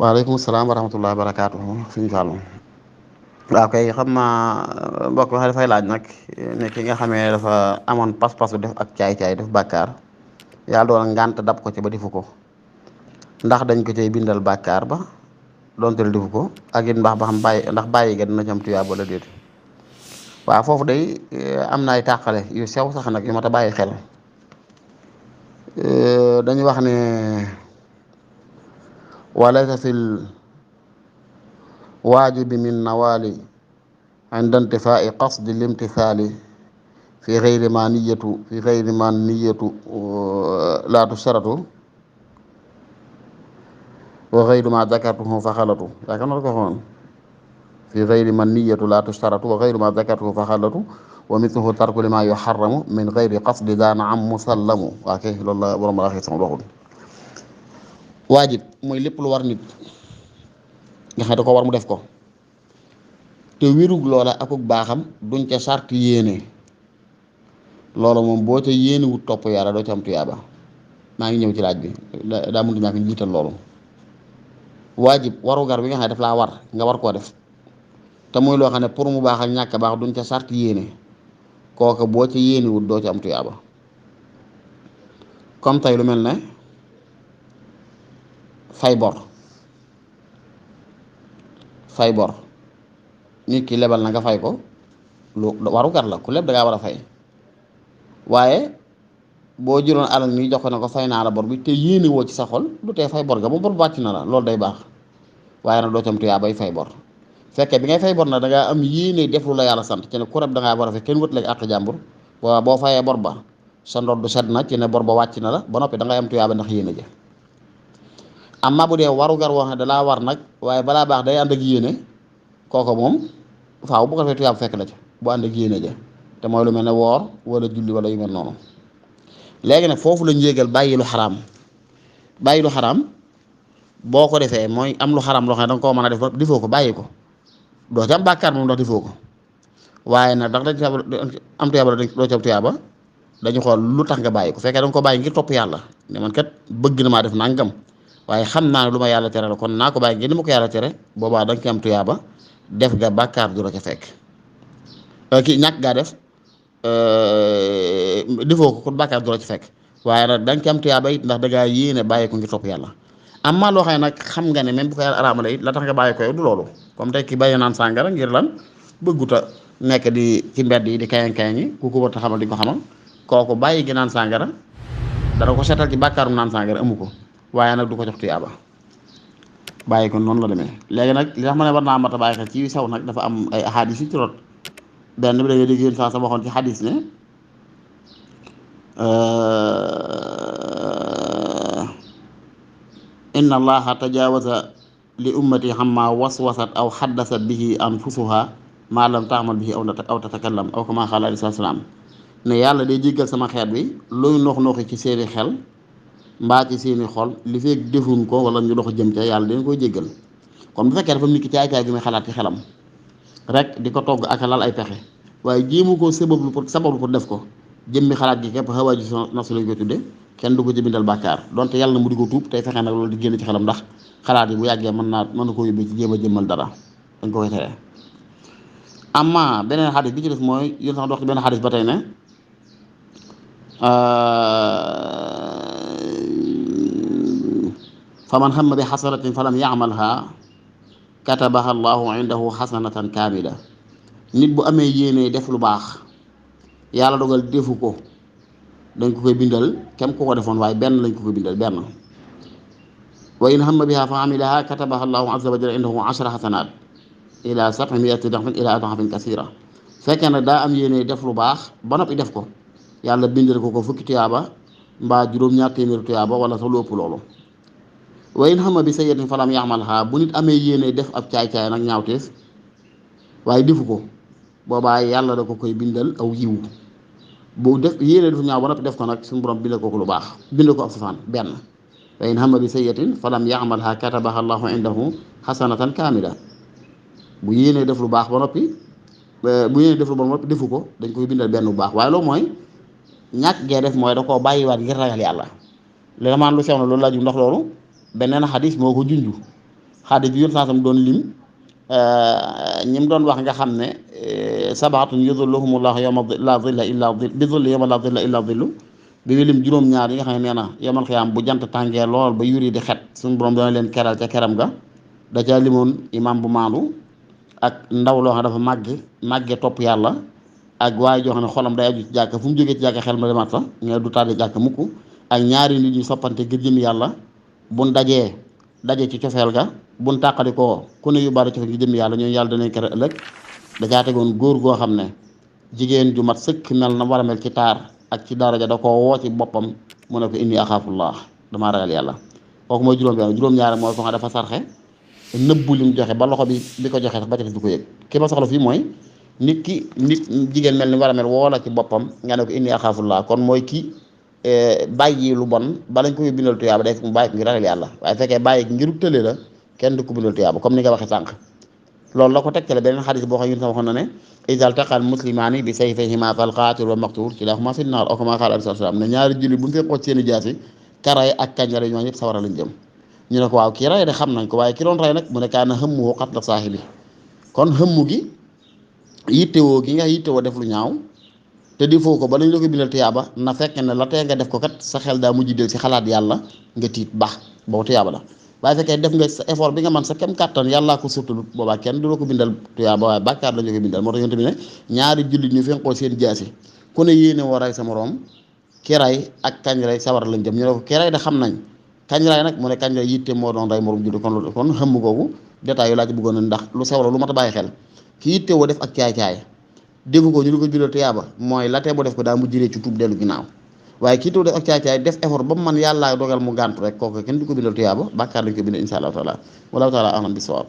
waaleykum salaam wa rahmatullahi wa barakaatuhu suñu Fallou. waaw kay xam naa mbokk wax dafay laaj nag ne ki nga xamee dafa amoon pas-pasu def ak caay-caay def bàkkaar yàlla doon ngànt dab ko ci ba defu ko ndax dañ ko cay bindal bàkkaar ba donte defu ko ak it mbaax ba xam bàyyi ndax bàyyi ga dina ci am tuyaaba wala déet. waaw foofu day am na ay tàqale yu sew sax nag yu mat a bàyyi xel. dañuy wax ne walaysa fil waajibi min nawaali inda intifaai qasdi limtithaali fi gayri ma niyatu laa tusharatu wa gayru ma zakartuhu fa xalatu yaakaar naa ko waxoon fi gayri ma niyatu laa tusharatu wa gayru ma zakartuhu fa xalatu wa mithluhu tarku lima yuharramu min gayri qasdi daana am musallamu waa kay loolu la borom la waxee sama waxul waajib mooy lépp lu war nit nga xam ne da ko war mu def ko te wérug loola akuk baaxam duñ ca sart yéene loola moom boo ca yéene wut topp yàlla doo ca am tuyaaba maa ngi ñëw ci laaj bi daa mënut ñàkk jiital loolu waajib warugar bi nga xam ne daf laa war nga war koo def te muy loo xam ne pour mu baax ak ñàkk baax duñ ca sart yéene kooka boo ca yéene wut doo ca am tuyaaba comme tey lu mel ne fay bor nit ki lebal na nga fay ko lu warugar la ku leb da ngaa war a fay waaye boo jëloon alal nii jox ko ne ko fay naa la bor bi te yéene woo ci sa xol lu tee fay bor ga moom bor bu wàcc na la loolu day baax waaye nag doo ci am tuyaa bay fay bor fekkee bi ngay fay bor nag da ngaa am yéene def lu la yàlla sant ci ne ku leb da ngaa war a fay kenn wët la àq jàmbur waaw boo fayee bor ba sa ndodd sedd na ci ne bor ba wàcc na la ba noppi da ngay am tuyaa ba ndax yéene ja amma bu dee warugar woo xam ne dalaa war nag waaye balaa baax day ànd ak yéene kooku moom faaw bu ko defee tuyaab fekk la ca bu ànd ak yéene ja te mooy lu mel ne woor wala julli wala yu mel noonu léegi nag foofu la ñu yéegal bàyyi lu xaraam boo ko defee mooy am lu xaraam loo xam ne da nga koo mën a def ba defoo ko bàyyi ko doo ci am bàkkaar moom ndax defoo ko waaye nag ndax dañ am tuyaaba doo ci am tuyaaba dañu xool lu tax nga bàyyi ko fekkee da nga ko bàyyi ngir topp yàlla ne man kat bëgg na maa def nangam waaye xam naa ne lu ma yàlla tere la kon naa ko bàyyi ngir ni ma ko yàlla tere boobaa da nga ci am tuyaaba def ga bàkkaar du la ca fekk kii ñàkk gaa def defoo ko kon bàkkaar du la ci fekk waaye nag da nga ci am tuyaaba it ndax da ngaa yéene bàyyi ko ngir topp yàlla am maa loo xam ne nag xam nga ne même bu ko yàlla araamale it la tax nga bàyyi ko yow du loolu comme tey ki bàyyi naan sàngara ngir lan bëgguta nekk di ci mbedd yi di kayan yi ku ko war a xamal di ko xamal kooku bàyyi gi naan sàngara dara ko seetal ci bàkkaarum naan sàngara amu ko waaye nag du ko jox tuyaaba bàyyi ko noonu la demee léegi nag li tax ma ne war naa mat a bàyyi xel ci saw nag dafa am ay ahadis yu ci rot benn bi da ngay dégg yéen saa sa waxoon ci xadis ne inna allaha tajawaza li ummati xamma waswasat aw xaddasat bihi anfusuha ma lam taamal bihi aw tatakallam aw kama xaala alayhi salaam ne yàlla day jéggal sama xeet bi luy nooxi ci seeni xel mbaa ci seeni xol li fekk defuñ ko wala ñu dox jëm ca yàlla dañ koy jéggal kon bu fekkee dafa nit ki caay-caay gi muy xalaat ci xelam rek di ko togg ak lal ay pexe waaye jéemu ko sabablu pour def ko jëmmi xalaat gi képp xawaa ji nafsu lañ koy tudde kenn du ko ci bindal bàkkaar donte yàlla na mu di ko tuub tey fexe nag loolu di génn ci xelam ndax xalaat yi bu yàggee mën na koo yóbbee ci jéem a jëmmal dara dañ ko koy tere. amma beneen xadis bi ci def mooy yéen sax dox ci benn xadis ba tey ne fa man hamma bi xasanatin falam yaamalha katabaha allahu indahu xasanatan kaamila nit bu amee yéene def lu baax yàlla dogal defu ko dañ ko koy bindal kem ko defoon waaye benn lañ ko koy bindal benn wa in hamma biha fa amilaha katabaha allahu azza wa jalla indahu ashra xasanaat ila sab'imiati dafin ila adafin kasira fekkee nag daa am yéene def lu baax ba noppi def ko yàlla bindal ko fukki tuyaaba mbaa juróom-ñaar téeméeri tuyaaba wala sax lu ëpp loolu wa in hamma bi sayyi'atin falam ya'malha bu nit amee yéene def ab caay-caay nag ñaawteef waaye defu ko boobaa yàlla da ko koy bindal aw yiw bu def yéene def ñaaw ba noppi def ko nag suñu borom bindal ko lu baax bindal ko ab safaan benn wa in hamma bi sayyi'atin falam ya'malha katabaha allahu indahu hasanatan kaamila bu yéene def lu baax ba noppi defu ko dañ koy bindal benn bu baax waaye loolu mooy ñàkk gee def mooy da koo bàyyiwaat ngir ragal yàlla li maan lu sew na loolu laaju ndax loolu beneen xadis moo ko junju xadis bi yón saasam doon lim ñi mu doon wax nga xam ne sabaatun yudilluhumullahu yawma la zilla illa bi zilli yawma la zilla illa zillu bi mu lim juróom-ñaar yi nga xam ne nee na yawmal xiyaam bu jant tàngee lool ba yuri di xet suñu borom dana leen keral ca keram ga. da caa limoon imam bu maandu ak ndaw loo xam dafa màgge topp yàlla ak waaye joo xam ne xolam day aju ci jàkk fu mu jógee ci jàkk xel ma demaat fa nga du tàddi jàkk mukk ak ñaari nit ñu soppante ngir jëm yàlla buñ daje ci cofeel ga buñ tàqalikoo ku ne yu bari cofeel ngir jëm yàlla ñooñu yàlla danañ kere ëllëg da caa tegoon góor goo xam ne jigéen ju mat sëkk mel na war a mel ci taar ak ci daraja da koo woo ci boppam mu ne ko inni axaafullah damaa ragal yàlla kooku mooy juróom-ñaar mooy ko xam dafa sarxe nëbbu lim joxe ba loxo bi ko joxe sax ba ca des du ko yëg ki ma soxla fii mooy nit jigéen mel ni war a mel woo la ci boppam nga ne ko inni axaafullah kon mooy ki bàyyi lu bon ba lañ ko bindal tuyaaba day mu bàyyi ko ngir ragal yàlla waaye fekkee bàyyi ngir tële la kenn du ko bindal tuyaaba comme ni nga waxee sànq loolu la ko tegtale beneen xadis boo xam ne waxoon na ne izal taqal muslimaani bi sayfayhima fal qaatil wal maqtuul kilaahumaa fin naar aw kamaa qaala alayhi salaam ne ñaari julli bu ñu fee xooj seeni jaasi ka ray ak kañ la ñoo ñëpp sawara lañ jëm ñu ne ko waaw kii ray de xam nañ ko waaye ki doon ray nag mu ne kaana hammuhu qatla saahibi kon hëmmu gi yittewoo gi nga yittewoo def lu ñaaw te defoo ko ba lañ la ko bindal tuyaaba na fekk ne la tee nga def ko kat sa xel daa mujj del ci xalaat yàlla nga tiit baax boobu tuyaaba la waaye fekkee def nga sa effort bi nga man sa kem kàttan yàllaa ko surtout boobaa kenn du la ko bindal tuyaaba waaye bàkkaar la ñu ko bindal moo tax yonent bi ne ñaari jullit ñu fenqoo seen jaasi ku ne yéene woo ray sa moroom ki ray ak kañ ray sawar lañ jëm ñu ne ko ki ray de xam nañ kañ ray nag mu ne kañ ray yitte moo doon ray moroom jullit kon xëmm googu détail yu laa ci bëggoon ndax lu sew la lu mat a bàyyi xel ki yitte woo def ak caay-caay defu ko ñu du ko bindal tuyaaba mooy la tee bu def ko daa mujjee ci tuub dellu ginnaaw waaye kii taw def ak caay-caay def effort ba mu man yàllaa dogal mu gàntu rek kooku kenn du ko bindal tuyaaba bàkkaar lañ ko bindal insha allahu taala wallahu taala alam bi sawaab